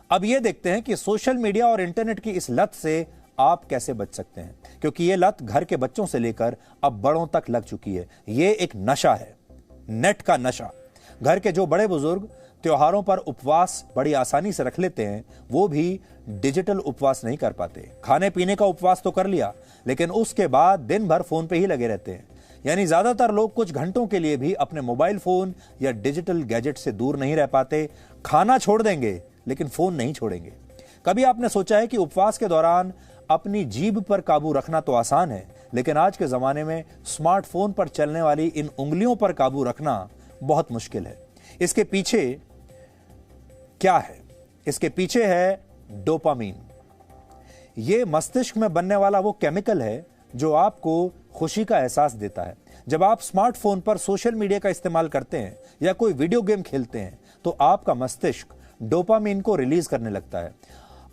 अब यह देखते हैं कि सोशल मीडिया और इंटरनेट की इस लत से आप कैसे बच सकते हैं, क्योंकि यह लत घर के बच्चों से लेकर अब बड़ों तक लग चुकी है। यह एक नशा है, नेट का नशा। घर के जो बड़े बुजुर्ग त्योहारों पर उपवास बड़ी आसानी से रख लेते हैं, वो भी डिजिटल उपवास नहीं कर पाते। खाने पीने का उपवास तो कर लिया, लेकिन उसके बाद दिन भर फोन पे ही लगे रहते हैं। यानी ज्यादातर लोग कुछ घंटों के लिए भी अपने मोबाइल फोन या डिजिटल गैजेट से दूर नहीं रह पाते। खाना छोड़ देंगे लेकिन फोन नहीं छोड़ेंगे। कभी आपने सोचा है कि उपवास के दौरान अपनी जीभ पर काबू रखना तो आसान है, लेकिन आज के जमाने में स्मार्टफोन पर चलने वाली इन उंगलियों पर काबू रखना बहुत मुश्किल है। इसके पीछे क्या है? इसके पीछे है डोपामीन। यह मस्तिष्क में बनने वाला वो केमिकल है जो आपको खुशी का एहसास देता है। जब आप स्मार्टफोन पर सोशल मीडिया का इस्तेमाल करते हैं या कोई वीडियो गेम खेलते हैं तो आपका मस्तिष्क डोपामीन को रिलीज करने लगता है।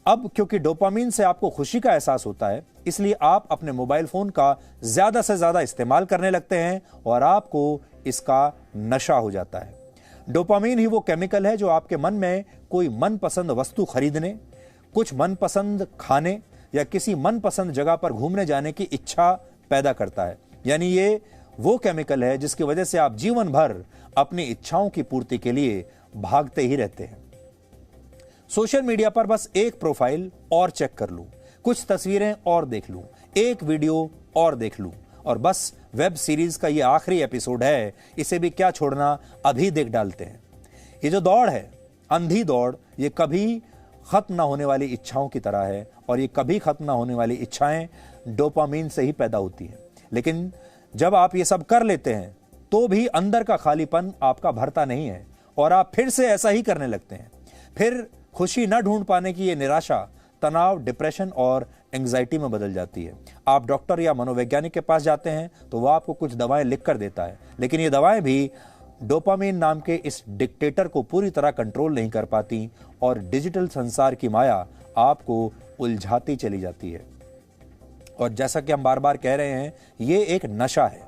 अब क्योंकि डोपामीन से आपको खुशी का एहसास होता है, इसलिए आप अपने मोबाइल फोन का ज्यादा से ज्यादा इस्तेमाल करने लगते हैं और आपको इसका नशा हो जाता है। डोपामीन ही वो केमिकल है जो आपके मन में कोई मनपसंद वस्तु खरीदने, कुछ मनपसंद खाने या किसी मनपसंद जगह पर घूमने जाने की इच्छा पैदा करता है। यानी ये वो केमिकल है जिसकी वजह से आप जीवन भर अपनी इच्छाओं की पूर्ति के लिए भागते ही रहते हैं। सोशल मीडिया पर बस एक प्रोफाइल और चेक कर लूं, कुछ तस्वीरें और देख लूं, एक वीडियो और देख लूं, और बस वेब सीरीज का ये आखिरी एपिसोड है, इसे भी क्या छोड़ना, अभी देख डालते हैं। ये जो दौड़ है, अंधी दौड़, ये कभी खत्म ना होने वाली इच्छाओं की तरह है, और ये कभी खत्म ना होने वाली इच्छाएं डोपामीन से ही पैदा होती हैं। लेकिन जब आप ये सब कर लेते हैं तो भी अंदर का खालीपन आपका भरता नहीं है और आप फिर से ऐसा ही करने लगते हैं। फिर खुशी न ढूंढ पाने की ये निराशा तनाव, डिप्रेशन और एंग्जाइटी में बदल जाती है। आप डॉक्टर या मनोवैज्ञानिक के पास जाते हैं तो वह आपको कुछ दवाएं लिख कर देता है, लेकिन ये दवाएं भी डोपामीन नाम के इस डिक्टेटर को पूरी तरह कंट्रोल नहीं कर पाती और डिजिटल संसार की माया आपको उलझाती चली जाती है। और जैसा कि हम बार बार कह रहे हैं, ये एक नशा है।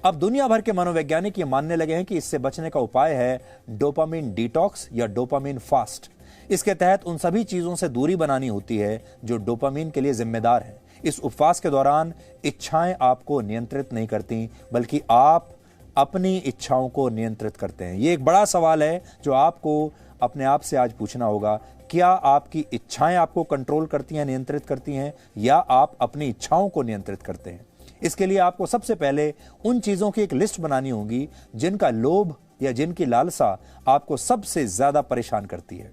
अब दुनिया भर के मनोवैज्ञानिक ये मानने लगे हैं कि इससे बचने का उपाय है डोपामीन डिटॉक्स या डोपामीन फास्ट। इसके तहत उन सभी चीजों से दूरी बनानी होती है जो डोपामीन के लिए जिम्मेदार हैं। इस उपवास के दौरान इच्छाएं आपको नियंत्रित नहीं करती, बल्कि आप अपनी इच्छाओं को नियंत्रित करते हैं। ये एक बड़ा सवाल है जो आपको अपने आप से आज पूछना होगा। क्या आपकी इच्छाएं आपको कंट्रोल करती हैं, नियंत्रित करती हैं, या आप अपनी इच्छाओं को नियंत्रित करते हैं? इसके लिए आपको सबसे पहले उन चीजों की एक लिस्ट बनानी होगी जिनका लोभ या जिनकी लालसा आपको सबसे ज्यादा परेशान करती है।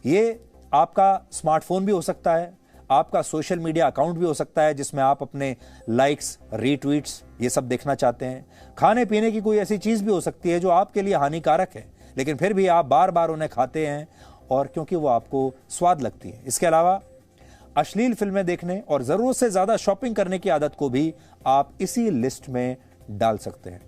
ये आपका स्मार्टफोन भी हो सकता है, आपका सोशल मीडिया अकाउंट भी हो सकता है जिसमें आप अपने लाइक्स, रीट्वीट्स ये सब देखना चाहते हैं। खाने पीने की कोई ऐसी चीज भी हो सकती है जो आपके लिए हानिकारक है, लेकिन फिर भी आप बार बार उन्हें खाते हैं और क्योंकि वो आपको स्वाद लगती है। इसके अलावा अश्लील फिल्में देखने और जरूरत से ज्यादा शॉपिंग करने की आदत को भी आप इसी लिस्ट में डाल सकते हैं।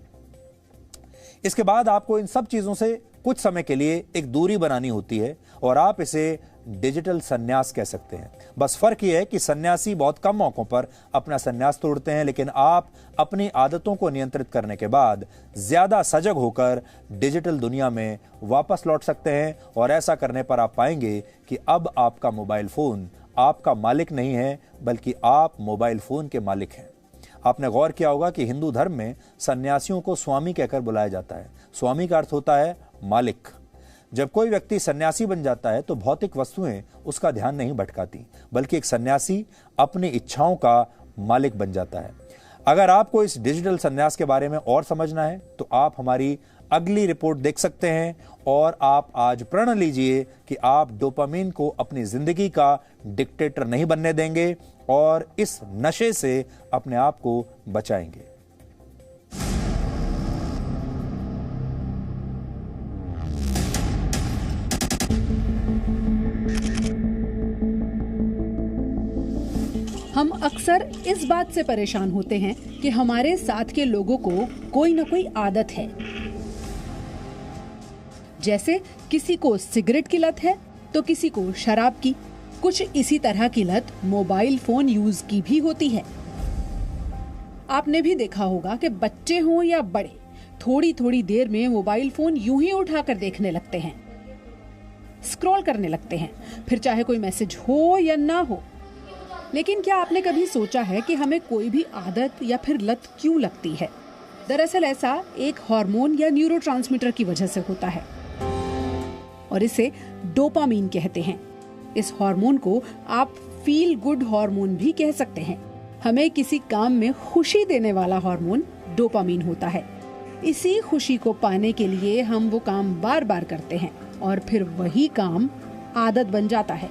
इसके बाद आपको इन सब चीजों से कुछ समय के लिए एक दूरी बनानी होती है और आप इसे डिजिटल संन्यास कह सकते हैं। बस फर्क यह है कि सन्यासी बहुत कम मौकों पर अपना संन्यास तोड़ते हैं, लेकिन आप अपनी आदतों को नियंत्रित करने के बाद ज्यादा सजग होकर डिजिटल दुनिया में वापस लौट सकते हैं। और ऐसा करने पर आप पाएंगे कि अब आपका मोबाइल फोन आपका मालिक नहीं है, बल्कि आप मोबाइल फोन के मालिक हैं। आपने गौर किया होगा कि हिंदू धर्म में सन्यासियों को स्वामी कहकर बुलाया जाता है। स्वामी का अर्थ होता है मालिक। जब कोई व्यक्ति सन्यासी बन जाता है तो भौतिक वस्तुएं उसका ध्यान नहीं भटकाती, बल्कि एक सन्यासी अपनी इच्छाओं का मालिक बन जाता है। अगर आपको इस डिजिटल सन्यास के बारे में और समझना है तो आप हमारी अगली रिपोर्ट देख सकते हैं, और आप आज प्रण लीजिए कि आप डोपामीन को अपनी जिंदगी का डिक्टेटर नहीं बनने देंगे और इस नशे से अपने आप को बचाएंगे। हम अक्सर इस बात से परेशान होते हैं कि हमारे साथ के लोगों को कोई ना कोई आदत है। जैसे किसी को सिगरेट की लत है तो किसी को शराब की। कुछ इसी तरह की लत मोबाइल फोन यूज की भी होती है। आपने भी देखा होगा कि बच्चे हों या बड़े, थोड़ी थोड़ी देर में मोबाइल फोन यूं ही उठाकर देखने लगते हैं। स्क्रॉल करने लगते हैं, फिर चाहे कोई मैसेज हो या ना हो। लेकिन क्या आपने कभी सोचा है कि हमें कोई भी आदत या फिर लत क्यों लगती है? दरअसल ऐसा एक हार्मोन या न्यूरोट्रांसमीटर की वजह से होता है और इसे डोपामीन कहते हैं। इस हार्मोन को आप फील गुड हार्मोन भी कह सकते हैं। हमें किसी काम में खुशी देने वाला हार्मोन डोपामीन होता है। इसी खुशी को पाने के लिए हम वो काम बार बार करते हैं और फिर वही काम आदत बन जाता है।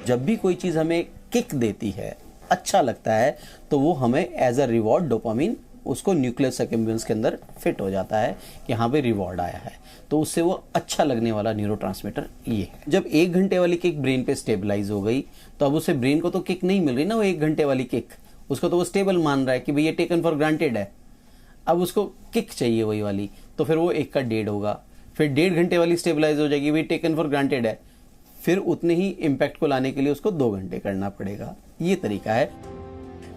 जब भी कोई चीज हमें किक देती है, अच्छा लगता है, तो वो हमें एज अ रिवॉर्ड डोपामीन उसको न्यूक्लियस एक्सम्बियंस के अंदर फिट हो जाता है कि यहाँ पे रिवॉर्ड आया है, तो उससे वो अच्छा लगने वाला न्यूरोट्रांसमीटर ये है। जब 1 घंटे वाली किक ब्रेन पे स्टेबलाइज हो गई, तो अब उसे ब्रेन को तो किक नहीं मिल रही ना, वो 1 घंटे वाली किक, उसको तो वो स्टेबल मान रहा है कि भाई ये टेकन फॉर ग्रांटेड है। अब उसको किक चाहिए वही वाली, तो फिर वो 1 का 1.5 होगा, फिर 1.5 घंटे वाली स्टेबलाइज हो जाएगी, भाई टेकन फॉर ग्रांटेड है, फिर उतने ही इम्पैक्ट को लाने के लिए उसको 2 घंटे करना पड़ेगा। ये तरीका है।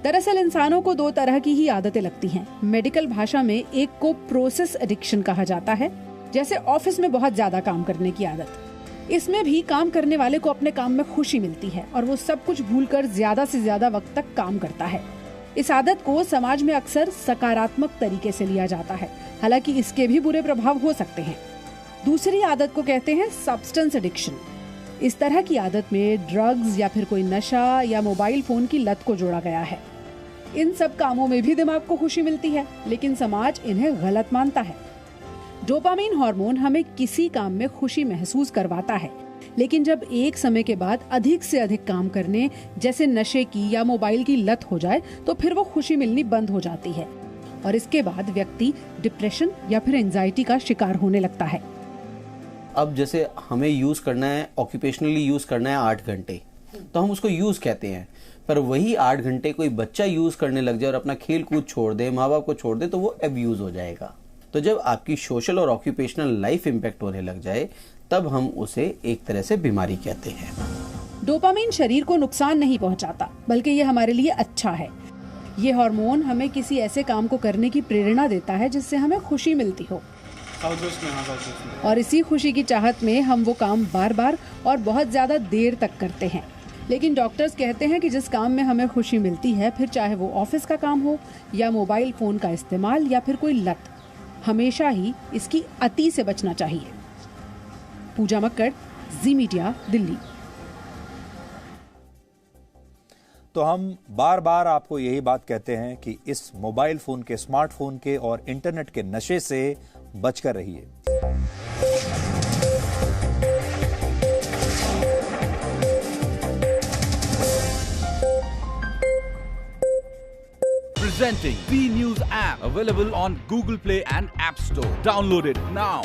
दरअसल इंसानों को 2 तरह की ही आदतें लगती हैं। मेडिकल भाषा में एक को प्रोसेस एडिक्शन कहा जाता है, जैसे ऑफिस में बहुत ज्यादा काम करने की आदत। इसमें भी काम करने वाले को अपने काम में खुशी मिलती है और वो सब कुछ भूलकर ज्यादा से ज्यादा वक्त तक काम करता है। इस आदत को समाज में अक्सर सकारात्मक तरीके से लिया जाता है, हालांकि इसके भी बुरे प्रभाव हो सकते हैं। दूसरी आदत को कहते हैं सब्सटेंस एडिक्शन। इस तरह की आदत में ड्रग्स या फिर कोई नशा या मोबाइल फोन की लत को जोड़ा गया है। इन सब कामों में भी दिमाग को खुशी मिलती है, लेकिन समाज इन्हें गलत मानता है। डोपामीन हार्मोन हमें किसी काम में खुशी महसूस करवाता है, लेकिन जब एक समय के बाद अधिक से अधिक काम करने जैसे नशे की या मोबाइल की लत हो जाए, तो फिर वो खुशी मिलनी बंद हो जाती है और इसके बाद व्यक्ति डिप्रेशन या फिर एंजाइटी का शिकार होने लगता है। अब जैसे हमें यूज करना है, ऑक्यूपेशनली यूज करना है 8 घंटे, तो हम उसको यूज कहते हैं, पर वही 8 घंटे कोई बच्चा यूज करने लग जाए और अपना खेल कूद छोड़ दे, माँ बाप को छोड़ दे, तो वो अब्यूज हो जाएगा। तो जब आपकी सोशल और ऑक्यूपेशनल लाइफ इंपैक्ट होने लग जाए, तब हम उसे एक तरह से बीमारी कहते हैं। डोपामीन शरीर को नुकसान नहीं पहुंचाता, बल्कि ये हमारे लिए अच्छा है। ये हार्मोन हमें किसी ऐसे काम को करने की प्रेरणा देता है जिससे हमें खुशी मिलती हो, और इसी खुशी की चाहत में हम वो काम बार बार और बहुत ज्यादा देर तक करते हैं। लेकिन डॉक्टर्स कहते हैं कि जिस काम में हमें खुशी मिलती है, फिर चाहे वो ऑफिस का काम हो या मोबाइल फोन का इस्तेमाल या फिर कोई लत, हमेशा ही इसकी अति से बचना चाहिए। पूजा मक्कड़, जी मीडिया, दिल्ली। तो हम बार बार आपको यही बात कहते हैं कि इस मोबाइल फोन के, स्मार्टफोन के और इंटरनेट के नशे से बचकर रहिए। Presenting B News app, available on Google Play and App Store. Download it now.